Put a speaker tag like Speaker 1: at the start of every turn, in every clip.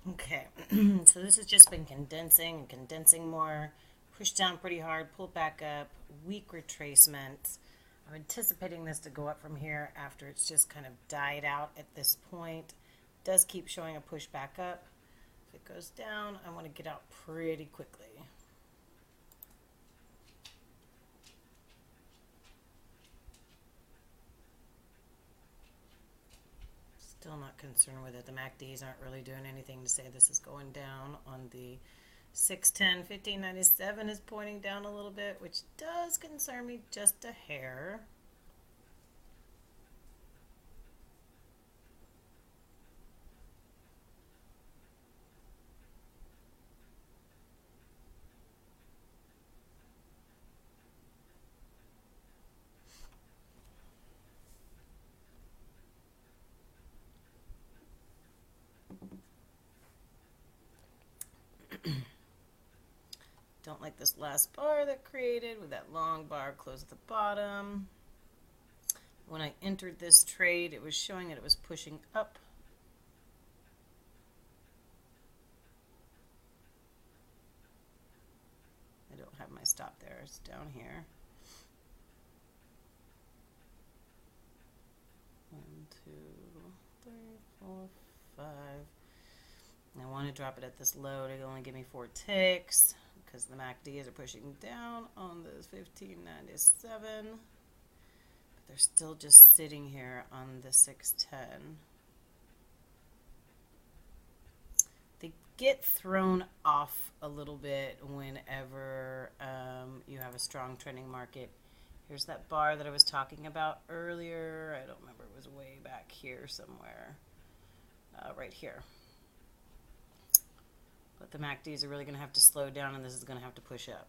Speaker 1: Okay, so this has just been condensing and condensing more, pushed down pretty hard, pulled back up, weak retracement. I'm anticipating this to go up from here after it's just kind of died out at this point. It does keep showing a push back up. If it goes down, I want to get out pretty quickly. Still not concerned with it. The MACDs aren't really doing anything to say this is going down. On the 610, 1597 is pointing down a little bit, which does concern me just a hair. Don't like this last bar that created with that long bar close at the bottom. When I entered this trade, it was showing that it was pushing up. I don't have my stop there. It's down here. 1, 2, 3, 4, 5. I want to drop it at this low to only give me 4 ticks because the MACDs are pushing down on the 1597. But they're still just sitting here on the 610. They get thrown off a little bit whenever you have a strong trending market. Here's that bar that I was talking about earlier. I don't remember. It was way back here somewhere. Right here. But the MACDs are really going to have to slow down, and this is going to have to push up.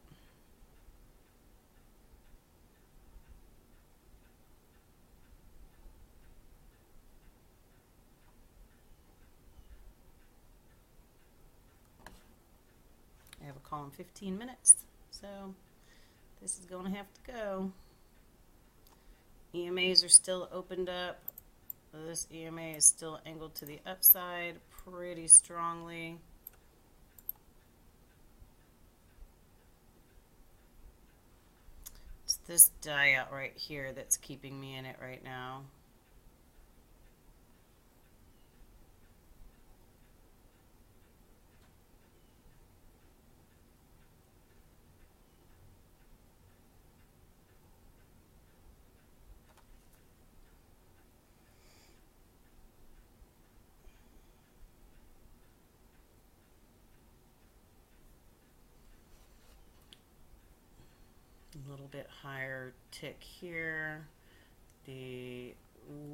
Speaker 1: I have a call in 15 minutes, so this is going to have to go. EMAs are still opened up. This EMA is still angled to the upside pretty strongly. It's this die out right here that's keeping me in it right now. A little bit higher tick here. The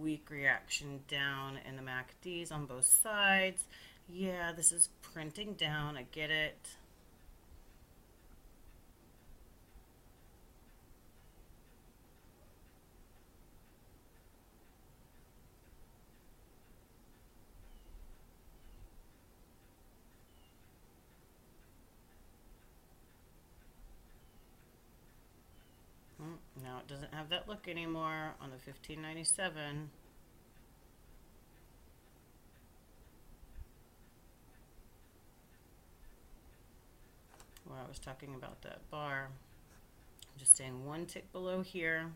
Speaker 1: weak reaction down in the MACDs on both sides. Yeah, this is printing down. I get it. Now it doesn't have that look anymore on the 1597. Where I was talking about that bar. I'm just staying 1 tick below here.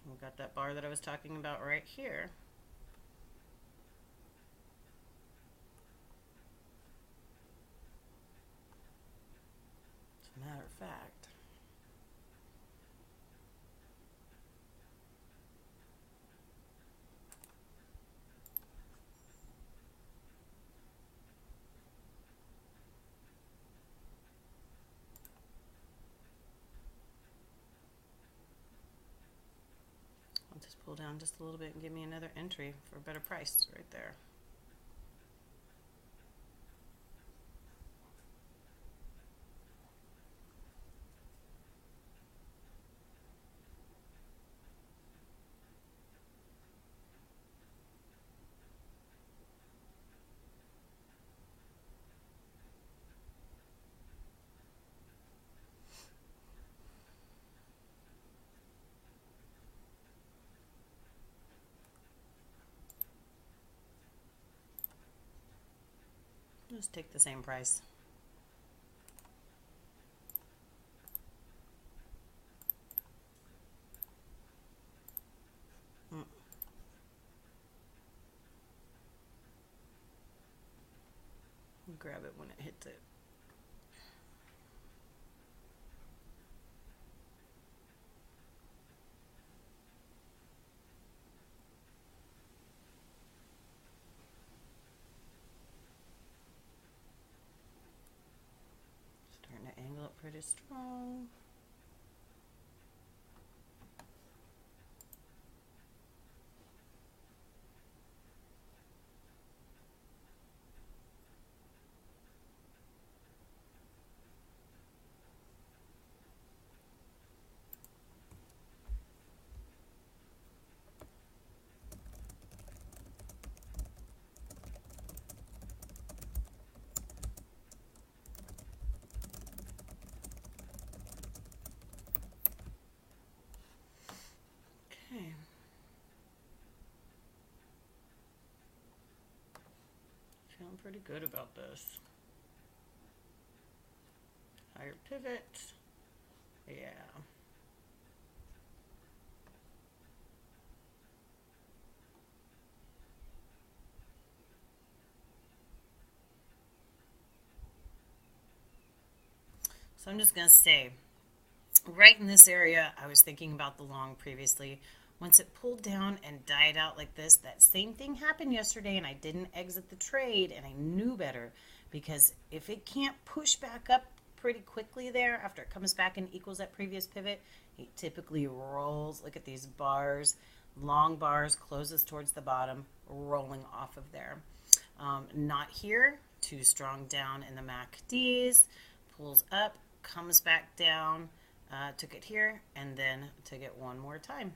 Speaker 1: We've got that bar that I was talking about right here. As a matter of fact. I'll just pull down just a little bit and give me another entry for a better price right there. Just take the same price. Grab it when it hits it. Starting to angle it pretty strong. Okay. Feeling pretty good about this. Higher pivot. Yeah. So I'm just going to say, right in this area, I was thinking about the long previously. Once it pulled down and died out like this, that same thing happened yesterday, and I didn't exit the trade, and I knew better, because if it can't push back up pretty quickly there after it comes back and equals that previous pivot, it typically rolls. Look at these bars, long bars, closes towards the bottom, rolling off of there. Not here, too strong down in the MACDs, pulls up, comes back down, took it here, and then took it one more time.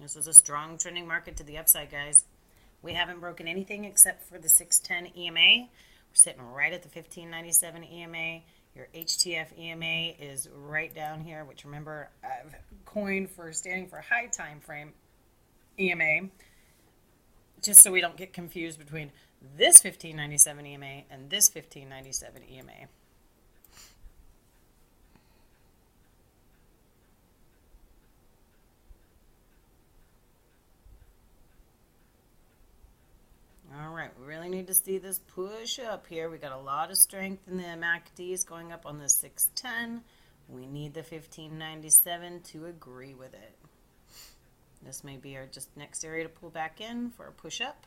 Speaker 1: This is a strong trending market to the upside, guys. We haven't broken anything except for the 610 EMA. We're sitting right at the 1597 EMA. Your HTF EMA is right down here, which remember I've coined for standing for high time frame EMA, just so we don't get confused between this 1597 EMA and this 1597 EMA. All right, we really need to see this push up here. We got a lot of strength in the MACDs going up on the 610. We need the 1597 to agree with it. This may be our just next area to pull back in for a push up.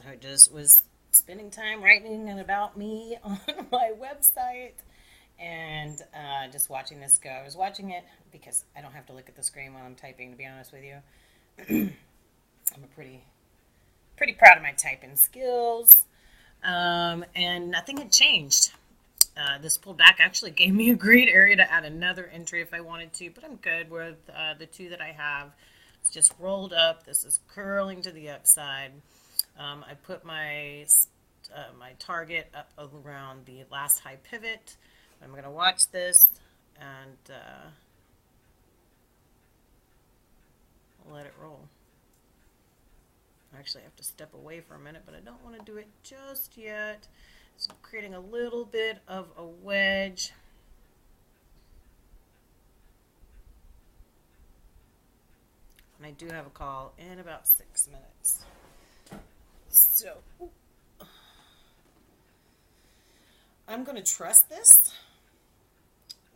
Speaker 1: So I just was spending time writing about me on my website and just watching this go. I was watching it because I don't have to look at the screen while I'm typing, to be honest with you. I'm pretty proud of my typing skills. And nothing had changed. This pullback actually gave me a great area to add another entry if I wanted to, but I'm good with the two that I have. It's just rolled up. This is curling to the upside. I put my target up around the last high pivot. I'm going to watch this and let it roll. Actually, I have to step away for a minute, but I don't want to do it just yet. So I'm creating a little bit of a wedge. And I do have a call in about 6 minutes. So I'm going to trust this.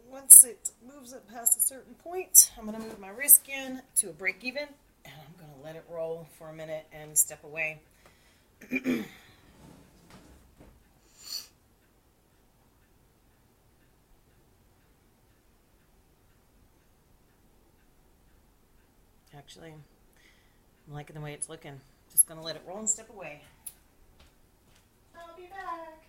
Speaker 1: Once it moves it past a certain point, I'm going to move my risk in to a break even, and I'm going to let it roll for a minute and step away. Actually, I'm liking the way it's looking. Just going to let it roll and step away. I'll be back.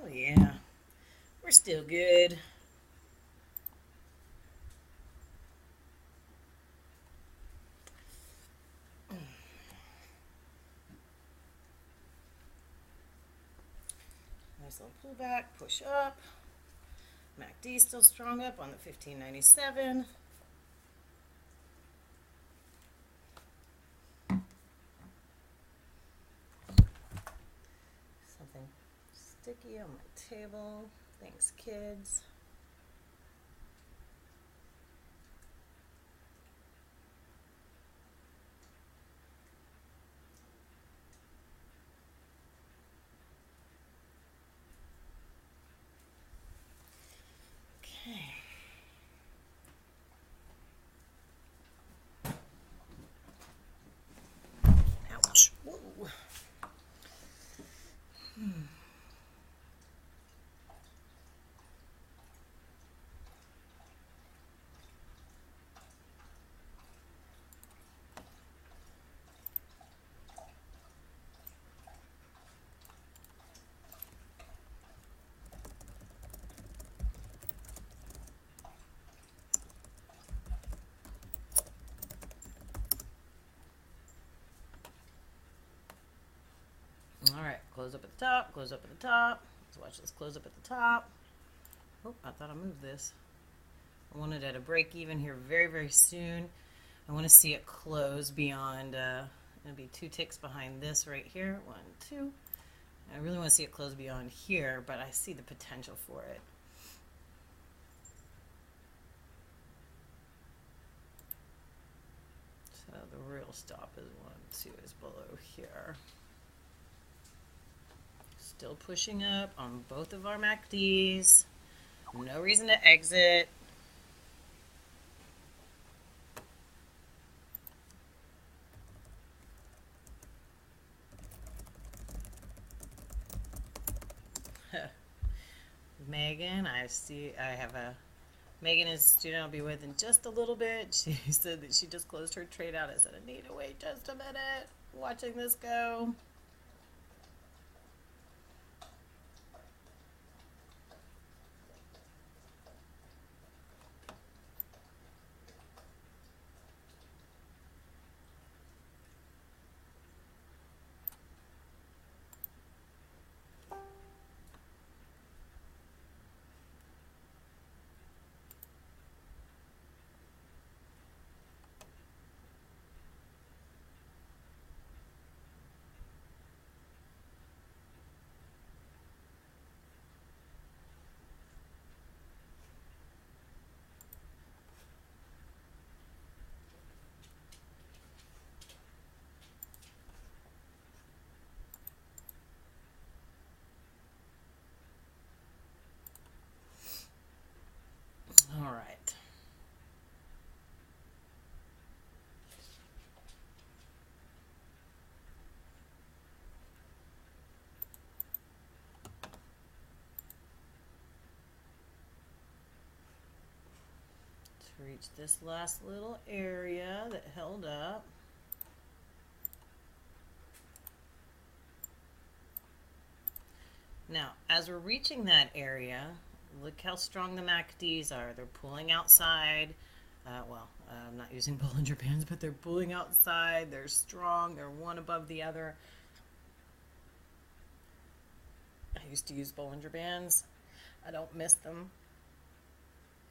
Speaker 1: Oh yeah, we're still good. Nice little pullback, push up. MACD still strong up on the 1597. Something sticky on my table. Thanks, kids. Okay. close up at the top, close up at the top. Let's watch this close up at the top. Oh, I thought I moved this. I want it at a break even here very, very soon. I want to see it close beyond, it'll be 2 ticks behind this right here. 1, 2. I really want to see it close beyond here, but I see the potential for it. So the real stop is 1, 2 is below here. Still pushing up on both of our MACDs. No reason to exit. Megan, Megan is a student I'll be with in just a little bit. She said that she just closed her trade out. I said, I need to wait just a minute. Watching this go. All right. To reach this last little area that held up. Now, as we're reaching that area, look how strong the MACDs are. They're pulling outside. I'm not using Bollinger Bands, but they're pulling outside. They're strong. They're one above the other. I used to use Bollinger Bands. I don't miss them.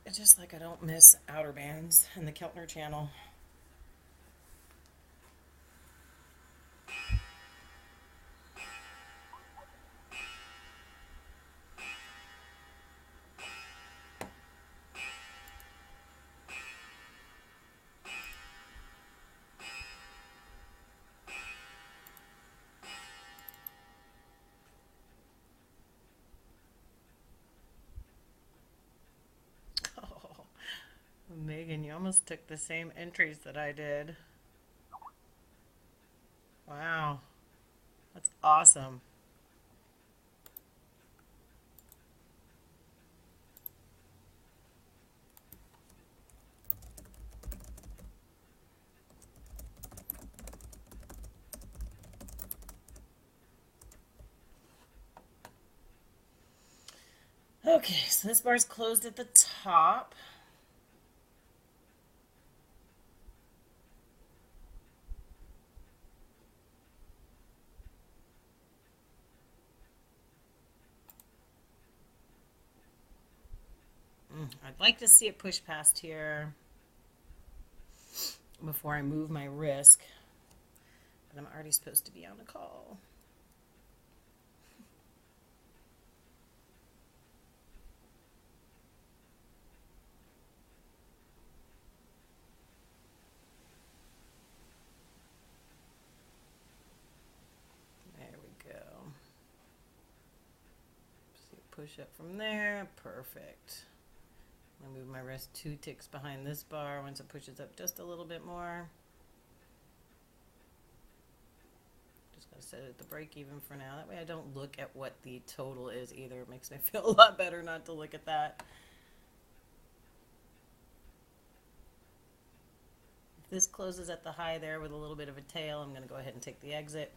Speaker 1: It's just like I don't miss outer bands in the Keltner channel. Megan, you almost took the same entries that I did. Wow. That's awesome. Okay, so this bar's closed at the top. I'd like to see it push past here before I move my risk, but I'm already supposed to be on a call. There we go. See it push up from there. Perfect. I'm going to move my wrist 2 ticks behind this bar once it pushes up just a little bit more. Just going to set it at the break even for now. That way I don't look at what the total is either. It makes me feel a lot better not to look at that. If this closes at the high there with a little bit of a tail, I'm going to go ahead and take the exit.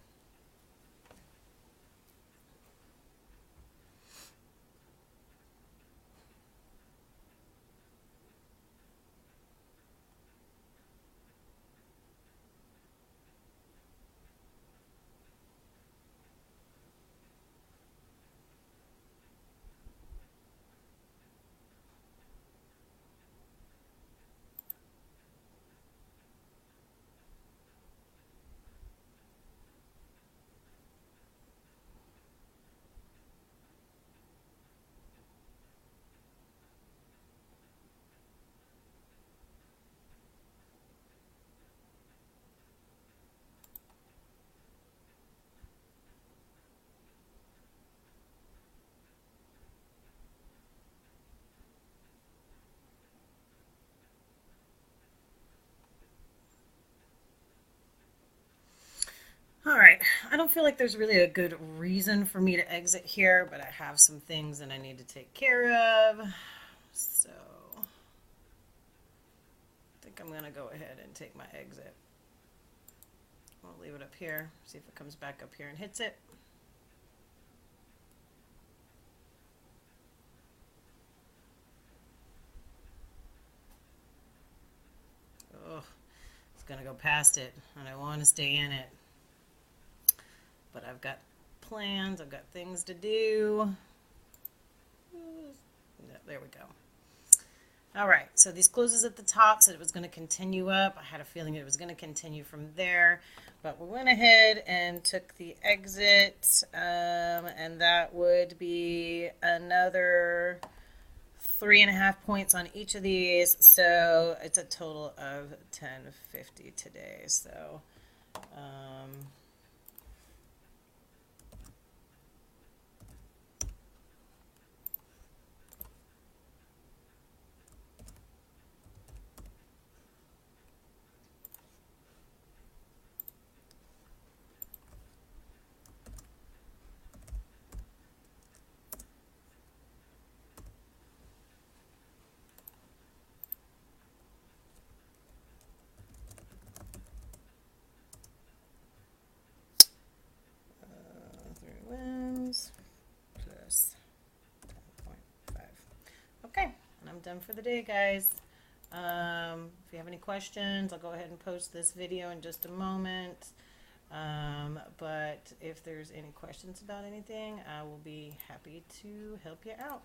Speaker 1: don't feel like there's really a good reason for me to exit here, but I have some things that I need to take care of. So I think I'm going to go ahead and take my exit. I'll leave it up here, see if it comes back up here and hits it. Oh, it's going to go past it, and I want to stay in it. But I've got plans, I've got things to do. There we go. All right, so these closes at the top said it was going to continue up. I had a feeling it was going to continue from there, but we went ahead and took the exit, and that would be another 3.5 points on each of these, so it's a total of 1050 today. So plus 10.5. Okay, and I'm done for the day, guys. If you have any questions, I'll go ahead and post this video in just a moment. But if there's any questions about anything, I will be happy to help you out.